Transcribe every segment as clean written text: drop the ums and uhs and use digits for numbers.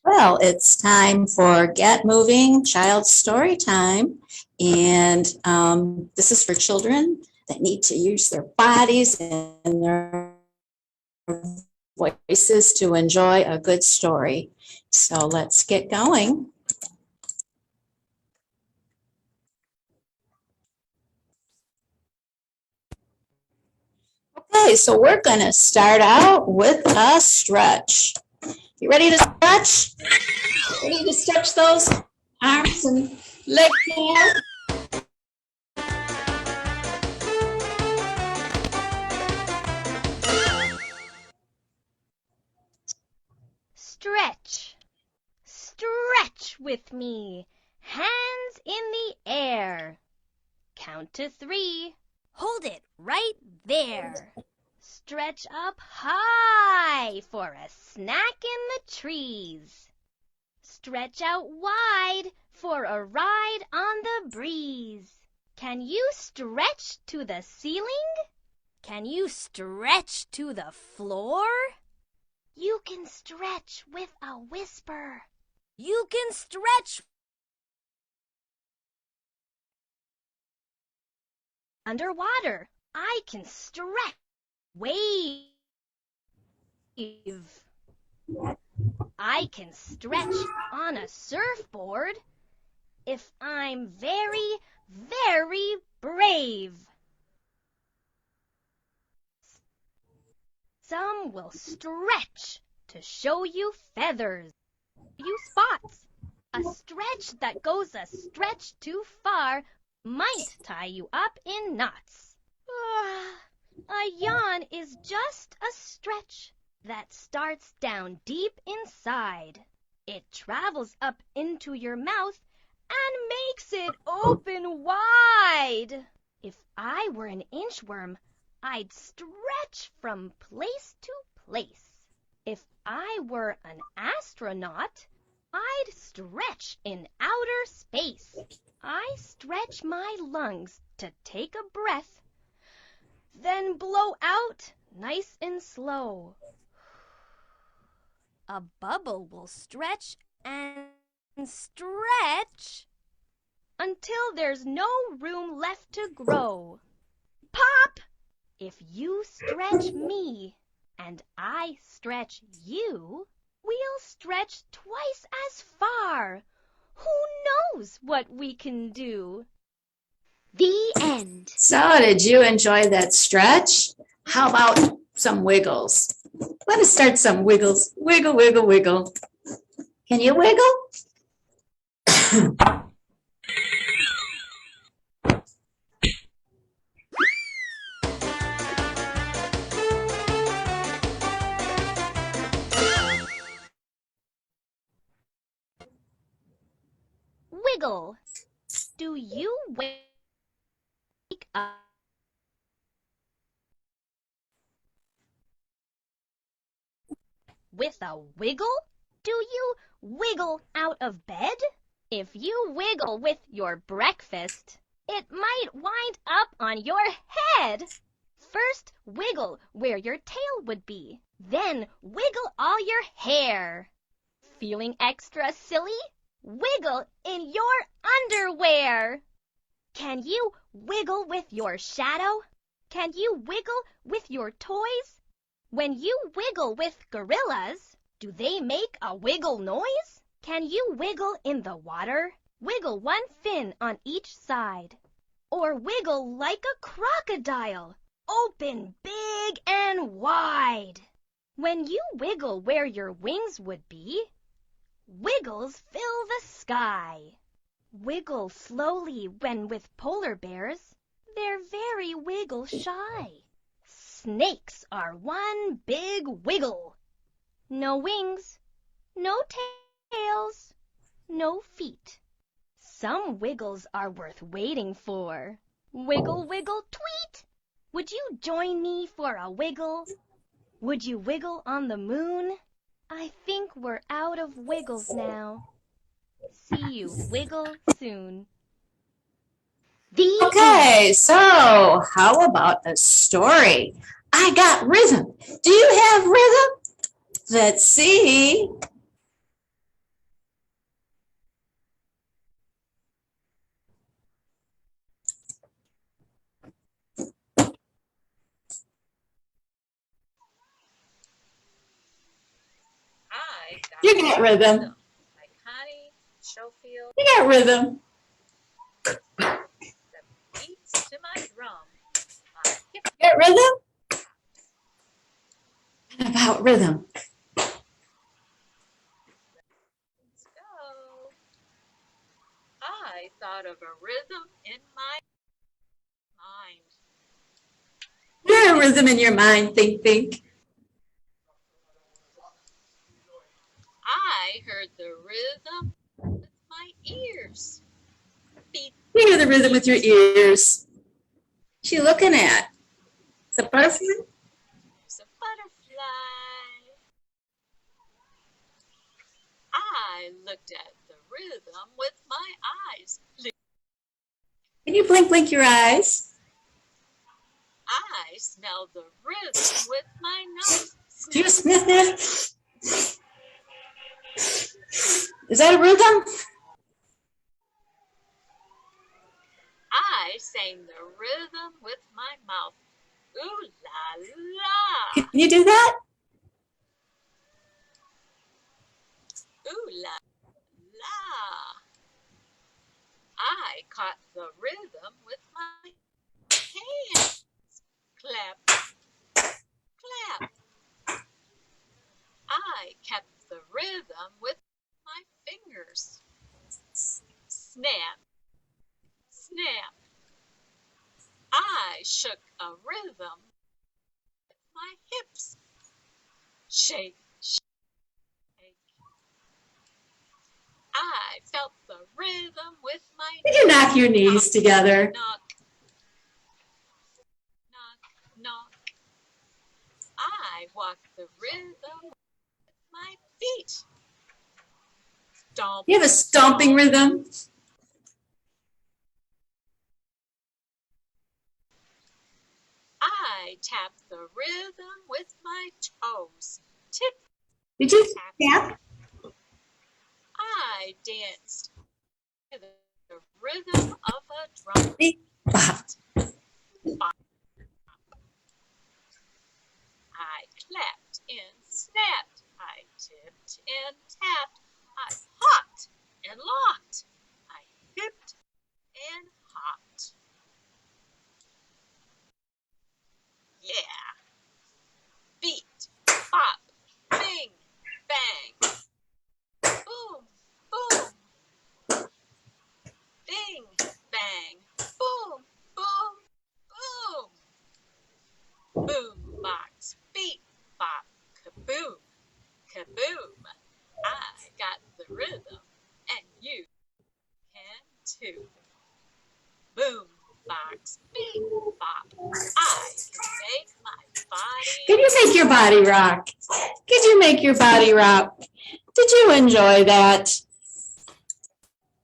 Well, it's time for Get Moving Child Story Time. And this is for children that need to use their bodies and their voices to enjoy a good story. So let's get going. Okay, so we're going to start out with a stretch. You ready to stretch? Ready to stretch those arms and legs out? Stretch. Stretch with me. Hands in the air. Count to 3. Hold it right there. Stretch up high for a snack in the trees. Stretch out wide for a ride on the breeze. Can you stretch to the ceiling? Can you stretch to the floor? You can stretch with a whisper. You can stretch underwater. I can stretch. Wave. I can stretch on a surfboard if I'm very, very brave. Some will stretch to show you feathers, you spots. A stretch that goes a stretch too far might tie you up in knots. A yawn is just a stretch that starts down deep inside. It travels up into your mouth and makes it open wide. If I were an inchworm, I'd stretch from place to place. If I were an astronaut, I'd stretch in outer space. I stretch my lungs to take a breath, then blow out nice and slow. A bubble will stretch and stretch until there's no room left to grow. Pop! If you stretch me and I stretch you, we'll stretch twice as far. Who knows what we can do? The end. So did you enjoy that stretch? How about some wiggles? Let us start some wiggles. Wiggle, wiggle, wiggle. Can you wiggle? Wiggle. Do you wake up with a wiggle? Do you wiggle out of bed? If you wiggle with your breakfast, it might wind up on your head. First, wiggle where your tail would be. Then wiggle all your hair. Feeling extra silly? Wiggle in your underwear. Can you wiggle with your shadow? Can you wiggle with your toys? When you wiggle with gorillas, do they make a wiggle noise? Can you wiggle in the water? Wiggle one fin on each side. Or wiggle like a crocodile, open big and wide. When you wiggle where your wings would be, wiggles fill the sky. Wiggle slowly when with polar bears. They're very wiggle shy. Snakes are one big wiggle. No wings, no tails, no feet. Some wiggles are worth waiting for. Wiggle, wiggle, tweet! Would you join me for a wiggle? Would you wiggle on the moon? I think we're out of wiggles now. See you wiggle soon. Okay, so how about a story? I got rhythm. Do you have rhythm? Let's see. You got rhythm. By Connie, Shofield. You got rhythm. The beats to my drum. You got rhythm? What about rhythm? Let's go. I thought of a rhythm in my mind. You got a rhythm in your mind. Think, think. I heard the rhythm with my ears. Beat. You hear the rhythm with your ears. What's she looking at? The butterfly? There's a butterfly. I looked at the rhythm with my eyes. Can you blink your eyes? I smelled the rhythm with my nose. Do you sniff it? Is that a rhythm? I sang the rhythm with my mouth. Ooh la la. Can you do that? Ooh la la. I caught the rhythm with my hands. Clap, clap. I kept the rhythm with my fingers. Snap, snap. I shook a rhythm with my hips. Shake, shake. I felt the rhythm with my Did you knock your knees together? knock, knock, knock. I walked the rhythm with my feet. Stomp. You have a stomping rhythm? I tapped the rhythm with my toes. Tip. Did you tap? I danced to the rhythm of a drum. Bop. I clapped and snapped. I tipped and tapped. I hopped and locked. I hipped and hopped. Yeah. Beat, bop, bing, bang. Boom, boom. Bing, bang. Boom, boom, boom. Boom, box, beat, bop, kaboom, kaboom. I got the rhythm, and you can too. Boom, box, beat, bop. I can make my body. Can you make your body rock? Could you make your body rock? Did you enjoy that?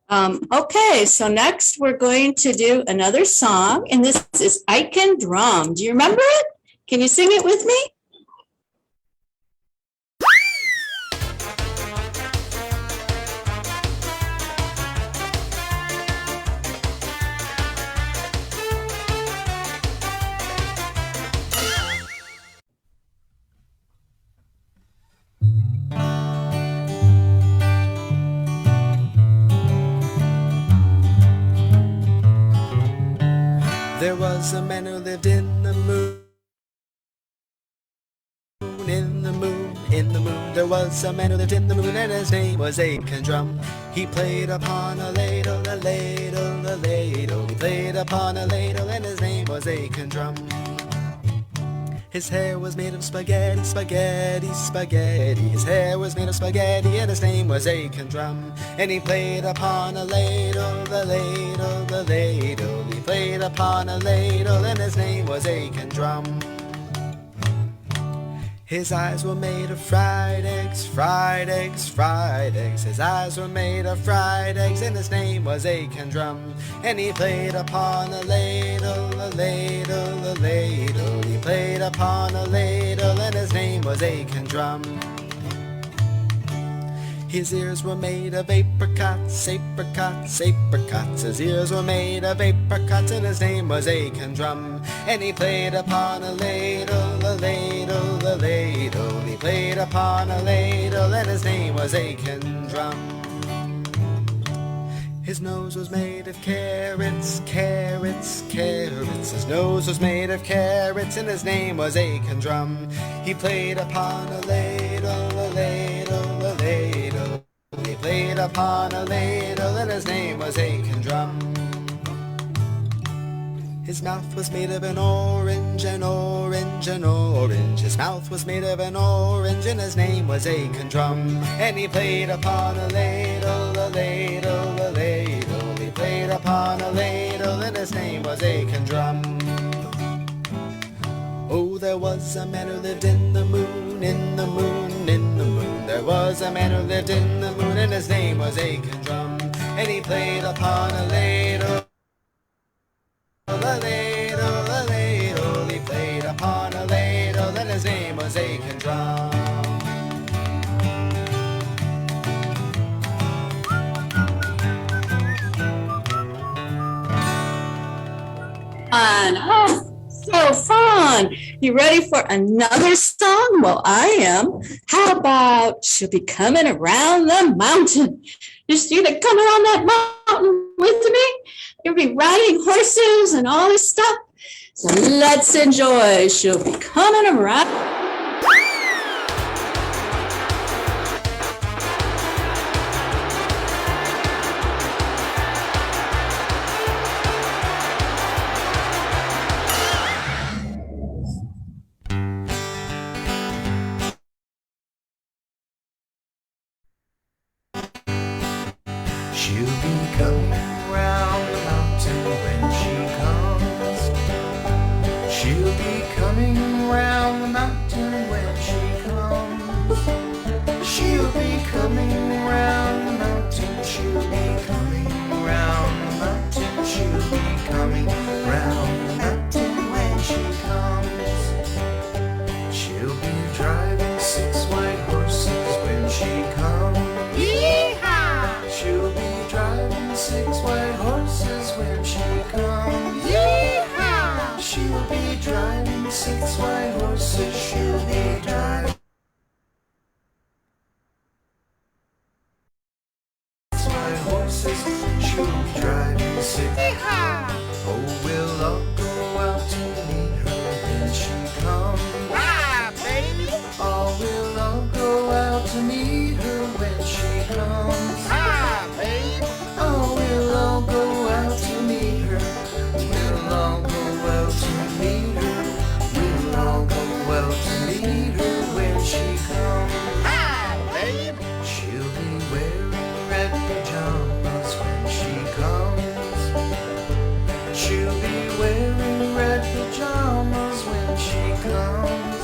Okay, so next we're going to do another song, and this is Aiken Drum. Do you remember it? Can you sing it with me? There was a man who lived in the moon, in the moon, in the moon. There was a man who lived in the moon, and his name was Aiken Drum. He played upon a ladle, a ladle, a ladle. He played upon a ladle, and his name was Aiken Drum. His hair was made of spaghetti, spaghetti, spaghetti. His hair was made of spaghetti, and his name was Aiken Drum. And he played upon a ladle, the ladle, the ladle. He played upon a ladle, and his name was Aiken Drum. His eyes were made of fried eggs, fried eggs, fried eggs. His eyes were made of fried eggs, and his name was Aiken Drum. And he played upon a ladle, a ladle, a ladle. He played upon a ladle, and his name was Aiken Drum. His ears were made of apricots, apricots, apricots. His ears were made of apricots, and his name was Aiken Drum. And he played upon a ladle, a ladle, a ladle. He played upon a ladle, and his name was Aiken Drum. His nose was made of carrots, carrots, carrots. His nose was made of carrots, and his name was Aiken Drum. He played upon a ladle, a ladle, a ladle. He played upon a ladle, and his name was Aiken Drum. His mouth was made of an orange, an orange, an orange. His mouth was made of an orange, and his name was Aiken Drum. And he played upon a ladle, a ladle, a ladle. He played upon a ladle, and his name was Aiken Drum. Oh, there was a man who lived in the moon, in the moon, in the moon. There was a man who lived in the moon, and his name was Aiken Drum. And he played upon a ladle, a ladle, a ladle. He played upon a ladle, and his name was Aiken Drum. Oh, so fun. You ready for another song? Well, I am. How about She'll Be Coming Around the Mountain? Just you to come around that mountain with me. You'll be riding horses and all this stuff. So let's enjoy She'll Be Coming Around. She'll be coming round the mountain when she comes. She'll be coming round the mountain when she comes. She'll be coming round the mountain. She'll be coming round the mountain. She'll be coming round the mountain when she comes. She'll be driving 6 white horses when she comes. She'll be driving 6 white horses when she comes. Yeehaw! She'll be driving 6 white horses. She'll be driving 6 white horses. She'll be driving 6. Yeehaw! Oh, we'll all go out to meet her when she comes. Ah, baby! Oh, we'll all go out to meet her when she comes. Oh, we'll all go out to meet her. We'll all go out to meet her. We'll all go out to meet her when she comes. Hi, babe! She'll be wearing red pajamas when she comes. She'll be wearing red pajamas when she comes.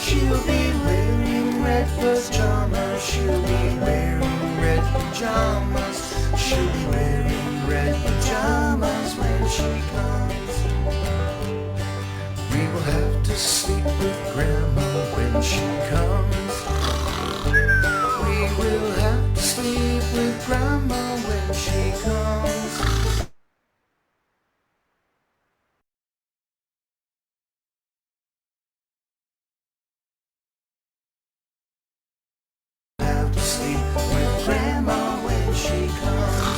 She'll be wearing red pajamas. She'll be wearing red pajamas. She'll be wearing red pajamas when she comes. We will have to sleep with Grandma when she comes. We will have to sleep with Grandma when she comes. Have to sleep with Grandma when she comes.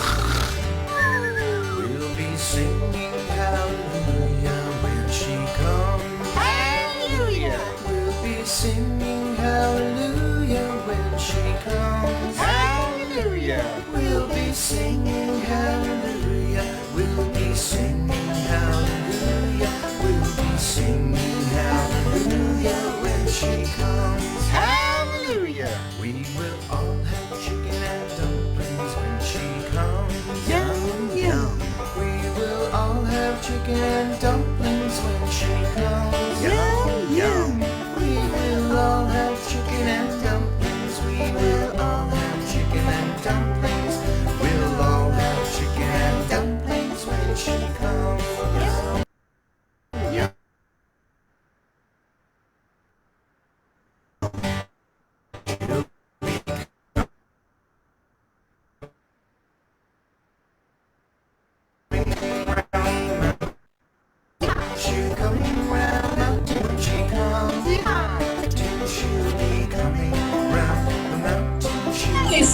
We'll be singing hallelujah when she comes. Hallelujah! We'll be singing hallelujah when she comes. Hallelujah! We'll be singing hallelujah. We'll be singing hallelujah. We'll be singing hallelujah when she comes. Hallelujah! We will all have chicken and dumplings when she comes. Yum, yum. We will all have chicken and dumplings when she comes. Yum, yum. We will all have chicken and dumplings. We will all have chicken and dumplings. We'll all have chicken and dumplings when she comes. Yum, yum.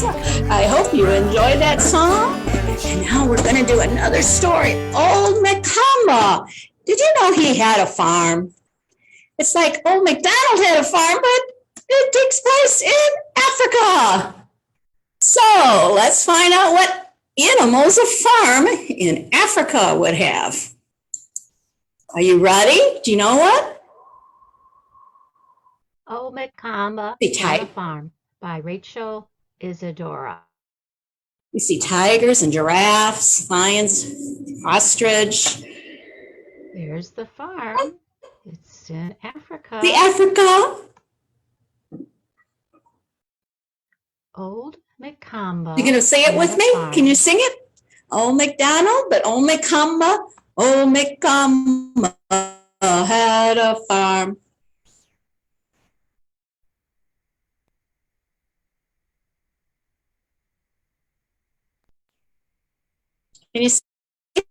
I hope you enjoyed that song. And now we're going to do another story. Old McKamba. Did you know he had a farm? It's like old MacDonald had a farm, but it takes place in Africa. So let's find out what animals a farm in Africa would have. Are you ready? Do you know what? Old McKamba Had A Farm by Rachel Isadora. You see tigers and giraffes, lions, ostrich. There's the farm. It's in Africa. The Africa. Old McKamba. You're going to say it with me? Can you sing it? Old MacDonald, but old McKamba. Old McKamba had a farm. Can you sing it?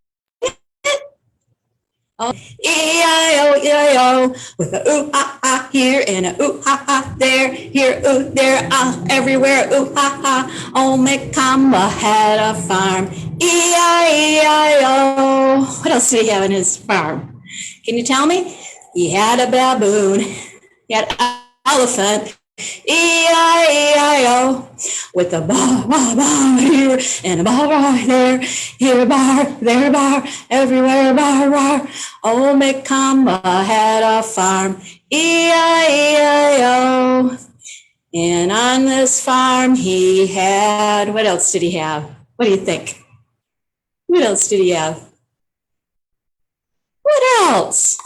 Oh, E-I-O, E-I-O, with a ooh-ah-ah here and a ooh-ah-ah there, here, ooh, there, ah, everywhere, ooh-ah-ah. Old McKamba had a farm, E-I-E-I-O. What else did he have in his farm? Can you tell me? He had a baboon, he had an elephant, E-I-E-I-O, with a bar, bar, bar here and a bar, bar there, here a bar, there a bar, everywhere a bar, bar. Old McKamba had a farm, E-I-E-I-O. And on this farm he had, what else did he have? What do you think? What else did he have? What else?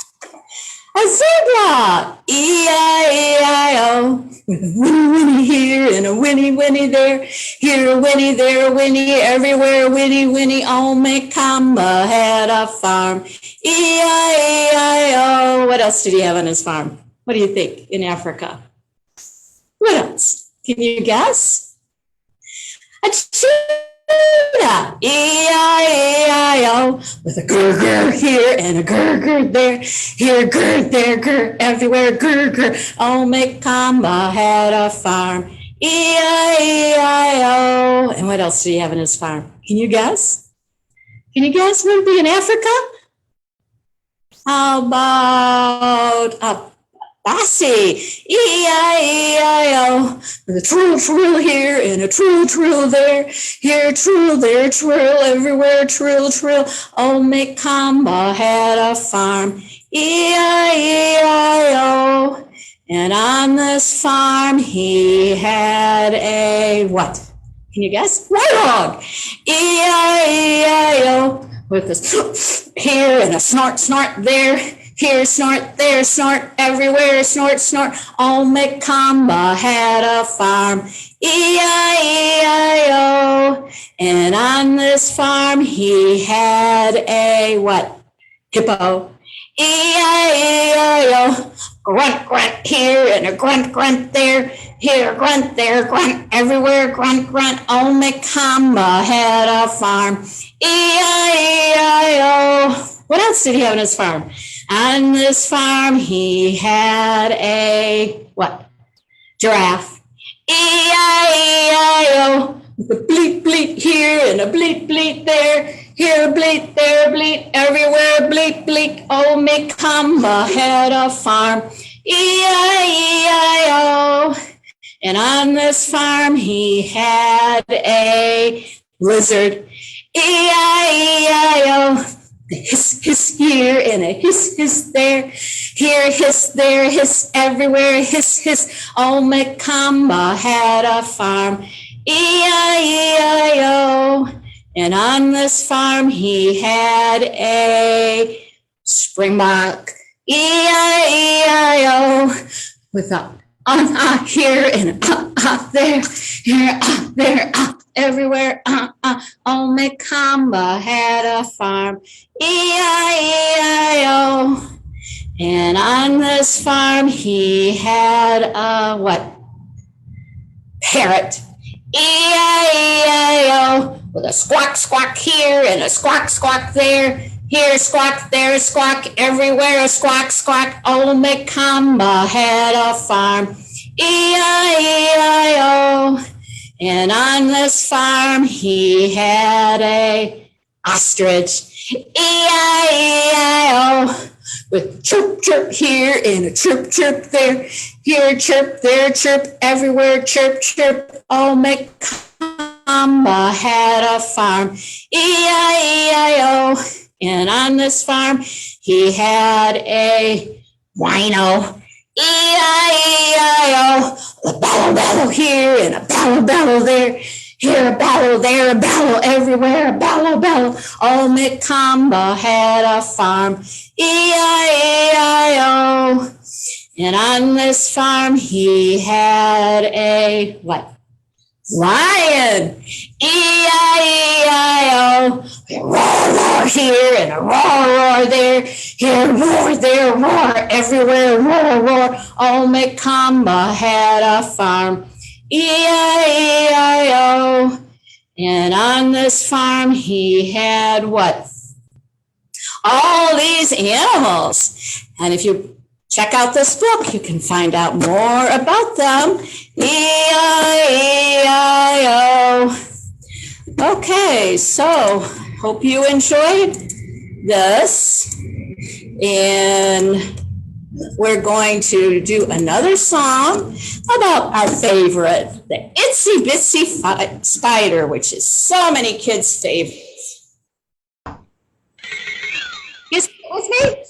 A zebra, E-I-E-I-O, with a winnie winnie here and a winnie winnie there, here a winnie, there a winnie, everywhere a winnie winnie. Old McKamba had a farm, E-I-E-I-O. What else did he have on his farm? What do you think in Africa? What else? Can you guess? A cheetah, E-I-E-I-O, with a grr here and a grr there, here grr, there grr, everywhere grr. Old McKamba had a farm, E-I-E-I-O. And what else did he have in his farm? Can you guess? Can you guess what would be in Africa? How about a bossy, E-I-E-I-O, with a trill here and a trill there, here trill, there trill, everywhere trill. Old McKamba had a farm, E-I-E-I-O. And on this farm he had a what? Can you guess? Warthog, E-I-E-I-O, with a here and a snort there, here snort, there snort, everywhere snort. Old McKamba had a farm, E-I-E-I-O. And on this farm he had a what? Hippo, E-I-E-I-O. Grunt here and a grunt there, here grunt, there grunt, everywhere grunt. Old McKamba had a farm, E-I-E-I-O. What else did he have on his farm? On this farm he had a what? Giraffe, E-I-E-I-O, with a bleat here and a bleat there, here a bleat, there a bleat, everywhere bleat. Old McKamba had a farm, E-I-E-I-O. And on this farm he had a lizard, E-I-E-I-O. Hiss here and a hiss there, here hiss, there hiss, everywhere hiss. Old McKamba had a farm, E-I-E-I-O. And on this farm he had a springbok, E-I-E-I-O, with a here and there, here there, everywhere. Old McKamba had a farm, E-I-E-I-O. And on this farm he had a what? Parrot, E-I-E-I-O, with a squawk here and a squawk there, here squawk, there squawk, everywhere a squawk. Old McKamba had a farm, E-I-E-I-O. And on this farm he had a ostrich, E-I-E-I-O, with chirp, chirp here and a chirp, chirp there. Here, chirp, there, chirp, everywhere, chirp, chirp. Oh, McKamba had a farm, E-I-E-I-O. And on this farm, he had a wino, E-I-E-I-O. A bellow, bellow here and a bellow, bellow there. Here a bellow, there a bellow, everywhere a bellow, bellow. Oh, McKamba had a farm, E-I-E-I-O. And on this farm, he had a what? Lion, E-I-E-I-O. Roar, roar here and a roar, roar there. Here, roar, there, roar, everywhere, roar, roar. Oh, McKamba had a farm, E-I-E-I-O. And on this farm, he had what? All these animals. And if you check out this book, you can find out more about them. E-I-E-I-O. Okay, so hope you enjoyed this. And we're going to do another song about our favorite, the Itsy Bitsy Spider, which is so many kids' favorites. You sing with me?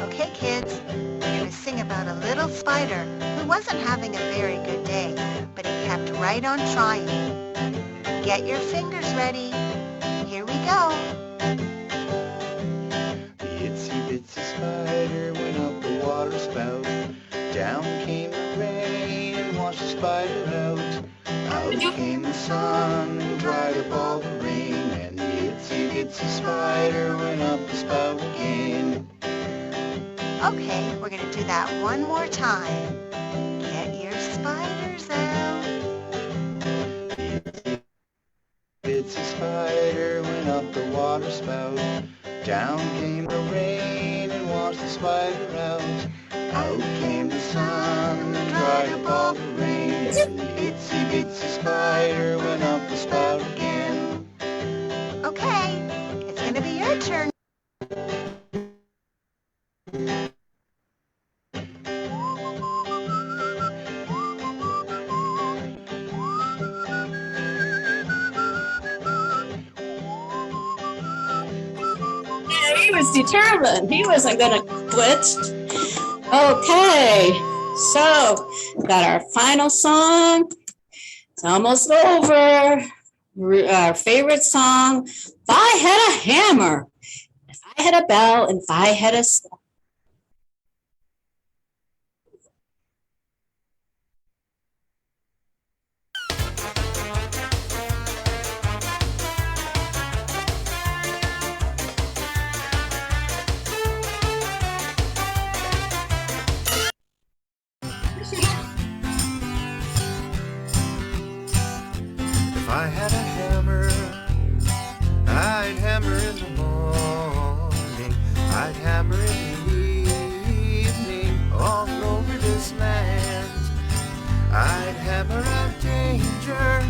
Okay, kids, we're going to sing about a little spider who wasn't having a very good day, but he kept right on trying. Get your fingers ready. Here we go. The itsy bitsy spider went up the water spout. Down came the rain and washed the spider out. Out came the sun and dried up all the rain. And the itsy bitsy spider went up the spout again. Okay, we're going to do that one more time. Get your spiders out. Bitsy spider went up the water spout. Down came the rain and washed the spider out. Out came the sun and dried up all the rain. And the itsy bitsy spider went up the spout again. Okay, it's going to be your turn. Yeah, he was determined. He wasn't going to quit. Okay, so got our final song. It's almost over. Our favorite song, If I Had a Hammer, If I Had a Bell, and If I Had a Song. If I had a hammer, I'd hammer in the morning, I'd hammer in the evening, all over this land. I'd hammer out danger,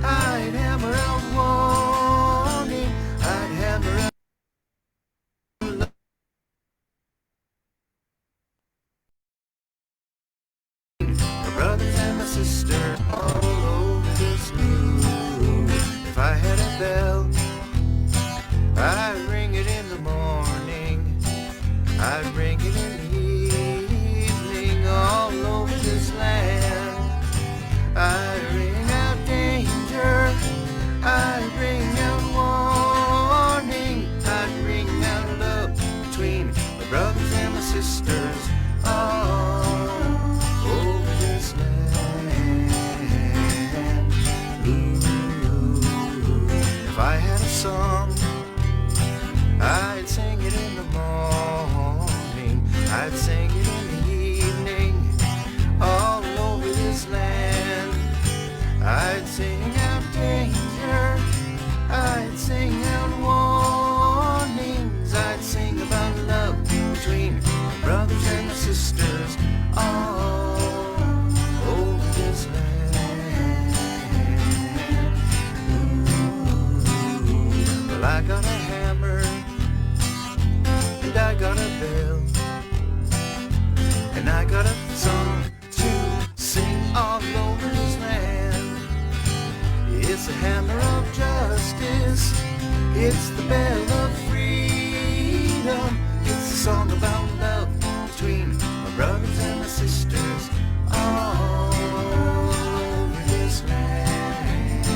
I'd hammer out warning, I'd hammer out my brothers and my sisters all over this room. If I had a bell, I'd ring it in the morning, I'd ring it in the evening, all over this land. I'd ring out danger, I'd ring out warning, I'd ring out love between my brothers and my sisters all over this land. Ooh, if I had a song, I'd sing it in the morning, I'd sing it in the evening, all over this land. hammer of justice. It's the bell of freedom. It's a song about love between my brothers and my sisters all over this land.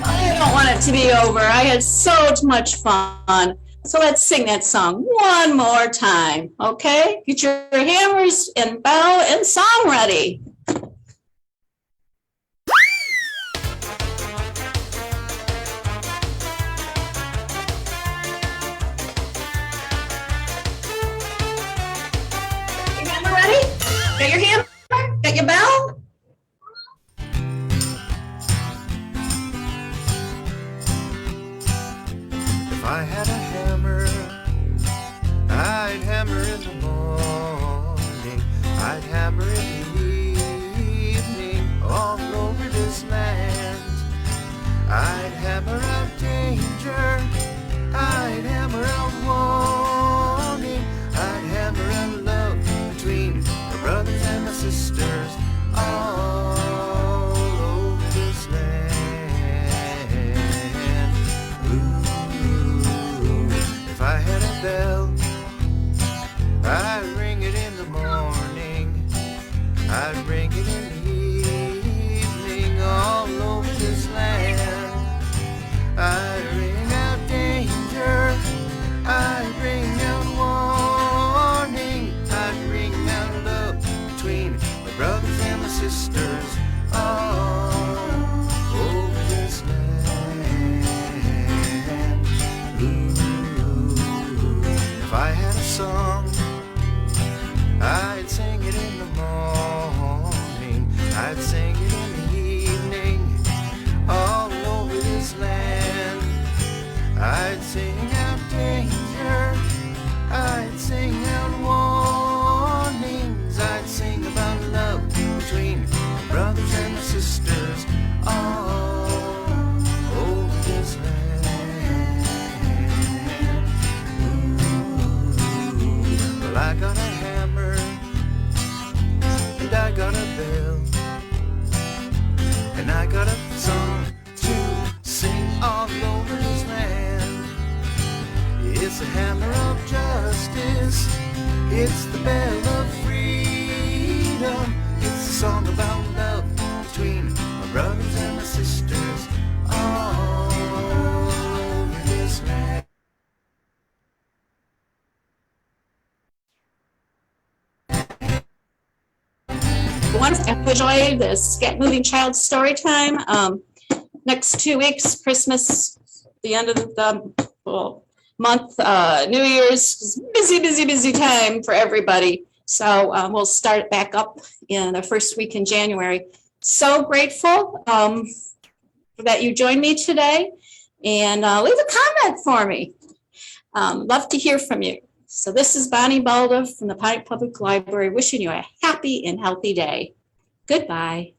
I don't want it to be over. I had so much fun. So let's sing that song one more time, okay? Get your hammers and bell and song ready. Your hammer ready? Got your hammer? Got your bell? If I had a hammer, I'd hammer in the morning, I'd hammer in the evening, all over this land. I'd hammer out danger, I'd hammer out warning, I'd hammer out love between my brothers and my sisters all over this land. Ooh, if I had a bell, I'd ring it in the morning, I'd ring it in the evening, all over this land. I'd ring out danger, I'd ring out warning, I'd ring out love between my brothers and my sisters all over this land. Ooh, if I had a song, I'd sing it in the morning, I'd sing it in the evening, all over this land. I'd sing out danger, I'd sing out warnings, I'd sing about love between my brothers and my sisters all over this land. Ooh, well, I got a hammer and I got a bell and I got a song to sing all over this land. It's a hammer of justice, it's the bell of freedom, it's a song about love between my brothers and my sisters all over this land. I want to enjoy this Get Moving Child story time. Next 2 weeks, Christmas, the end of the month, New Year's, busy time for everybody. So we'll start back up in the first week in January. So grateful that you joined me today, and leave a comment for me. Love to hear from you. So this is Bonnie Balda from the Pike Public Library, wishing you a happy and healthy day. Goodbye.